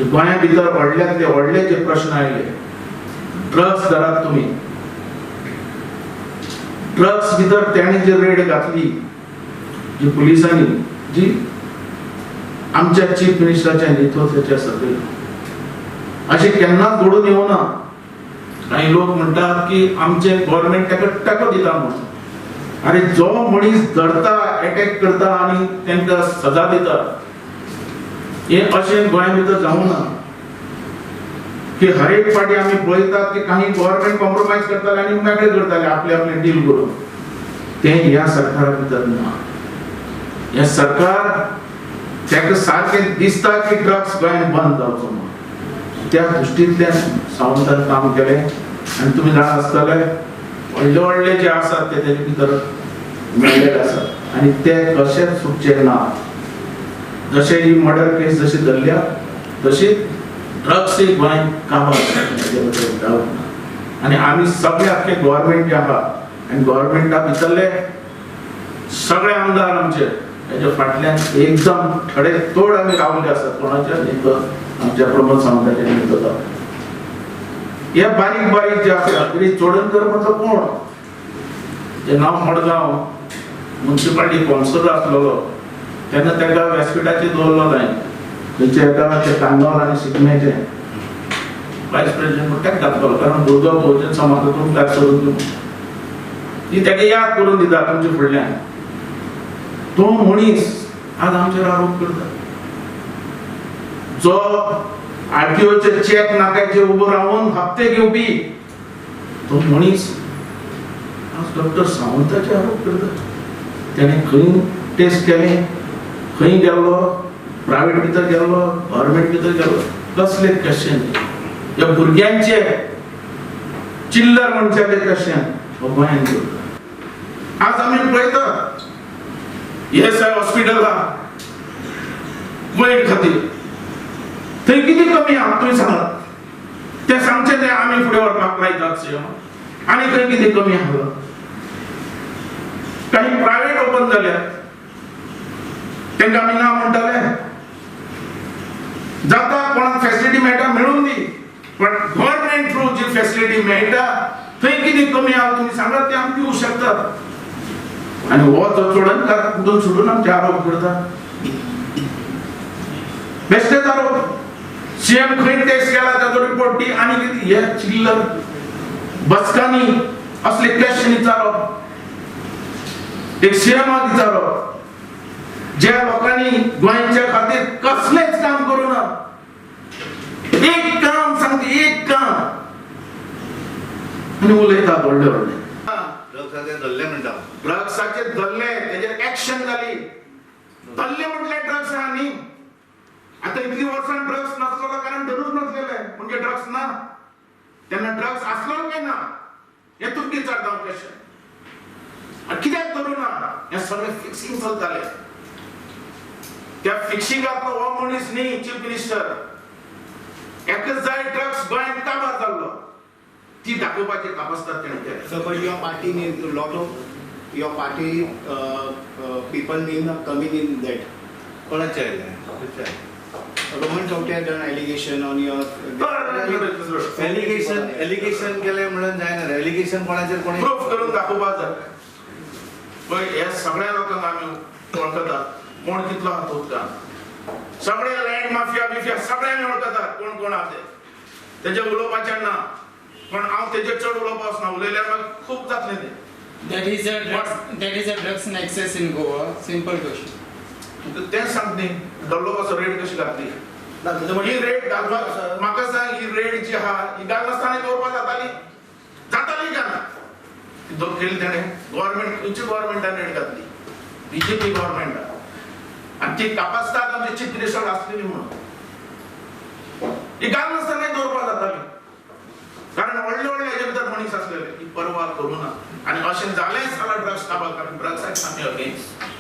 गोंया भितर व्हडल्यातले व्हडले जे प्रश्न आयले, ड्रग्स धरात तुम्ही, ड्रग्स भितर त्यांनी जी रेड घातली, जी पुलिसांनी, जी आमच्या चीफ मिनिस्टरच्या नेतृत्वाच्या सभेत असे केन्नाच घडून येवना. काही लोक म्हणतात की आमचे गव्हर्नमेंट ताका टॅको दिता म्हणून. अरे जो मनीस धरता, अटॅक करता आणि तांकां सजा दिता, हे अशें गोंया भितर जावना की हर एक फाटी आमी पळयतात की काही गव्हर्नमेंट कॉम्प्रोमाइज करताले आनी मेकळे करताले आपले आपले डील करून. ते ह्या सरकारा भितर ना. हे सरकार ताका सारकें दिसता की ड्रग्स गोंयांत बंद जावचो म्हणून. त्या दृश्टींतल्यान सावंतान काम केलें. आनी तुमी जाण आसतले व्हडले व्हडले जे आसात ते तेजे भितर मेळिल्ले आसात आनी ते कशेच सुटचे ना. जशे ही मर्डर केस जशी धरल्या तशी ड्रग्स ही गोंयांत काबार आनी आमी सगळे आख्खे गव्हर्नमेंट जे आहा आनी गव्हर्नमेंटा भितरले सगळे आमदार आमचे हेजे फाटल्यान एकदम ठडे तोड आमी रावले आसात. कोणाच्या नेतृत्वात, आमच्या प्रमोद सावंताच्या नेतृत्वात. हे बारीक बारीक जे आसा, गिरीश चोडणकर म्हणजे कोण, जे नाव मडगांव म्युनिसिपालिटी कौन्सिलर आसलेलो तेन्ना ताका व्यासपीठाचेर दवरलो जाय. थंयचे एका ते कांदोल आनी शिगम्याचे वायस प्रेसिडेंट म्हणून ताका घातलो, कारण भुरगो बहुजन समाजातून भायर सरून दिवन ती ताका याद करून दिता तुमचे फुडल्यान. तो मनीस आज आमचेर आरोप करता. जो आरटीओचे चेक नाक्याचेर उबो रावन हप्ते घेवपी तो मनीस आज डॉक्टर सावंताचे आरोप करता. त्याने खंय टेस्ट केले, खंय गेलो, प्रायव्हेट भितर गेलो, गव्हर्नमेंट भितर गेलो, कसले क्वेश्चन ह्या भुरग्यांचे चिल्लर मनशाचे क्वेश्चन गोंयांत करता. आज आमी पळयता ESI हॉस्पिटल आहा गोंय खातीर, थंय किती कमी आहा तुमी सांगात. ते सांगचे ते आमी फुडें व्हरपाक लायतात आनी खंय किती कमी आहा. काही प्रायव्हेट ओपन जाल्या तांकां आमी ना म्हणटाले. जाता कोणाक फॅसिलिटी मेळटा मेळून दी, पण गव्हर्नमेंट थ्रू जी फॅसिलिटी मेळटा थंय किती कमी आहा तुमी सांगात ते आमी दिवंक शकतात. आनी हो जो चोडणकार कुठून सोडून आमचे आरोप करता, बेश्टेच आरोप. सीएम खंय टेस्ट केला ताचो रिपोर्ट दी आनी कितें हे चिल्लर बसकांनी असले क्वेश्चन विचारप. एक सीएमाक विचारप ज्या लोकांनी गोंयच्या खातीर कसलेच काम करू ना. एक काम सांगते, एक काम आनी उलयतात व्हडले व्हडले. ड्रग्साचे धरले म्हणटा, ड्रग्साचे धरले, तेजेर एक्शन जाली. धरले म्हटले ड्रग्स आहा न्ही. आता इतली वर्सां ड्रग्स नसलो कारण धरूच नसलेले म्हणजे ड्रग्स ना. तेन्ना ड्रग्स आसलो काय ना हे तुमची विचारता क्वेश्चन. कित्याक धरू ना, हे सगळे फिक्सिंग चलताले. त्या फिक्सिंगातलो हो मनीस न्ही चीफ मिनिस्टर. एकच जाय ड्रग्स गोंयांत काबार जाल्लो ती दाखोवपाची कापासतात तेणे केलें. So but your party needs a lot of your party people need coming in that. कोणाचे आयले? Roman Chowte had done allegation on your allegation केले म्हणून जायना. allegation कोणाचेर कोणी प्रूफ करून दाखोवपाक जाय. पण हे सगळ्या लोकांक आमी वळखतात कोण कितलो हात उदकान. सगळे लँड माफिया बिफिया सगळ्यांनी वळखतात कोण कोण आहा ते. तेजे उलोवपाचें ना, पण हांव तेजेर चड उलोवपाक वचना. उलयल्यार म्हाका खूब जातलें तें. That is a drugs nexus in Goa. Simple question. तें सांग न्ही धरलो कसो रेड कशी घातली. ही रेड घालपाक म्हाका सांग, ही रेड जी आहा ही घालनासतना दवरपाक जाताली जाताली काय ना. केली तेणे गव्हर्नमेंट, खंयची गव्हर्नमेंटान रेड घातली, बीजेपी गव्हर्नमेंट. आनी ती कापासतात आमची चीफ मिनिस्टर आसलेली म्हणून. ही घालनासतना दवरपाक जाताली कारण व्हडले व्हडले हेजे भितर मनीस आसलेले. ही परवा करूं ना. आनी अशें जालेंच जाल्यार ड्रग्स काबार कारण ड्रग्साक आमी अगेन्स्ट.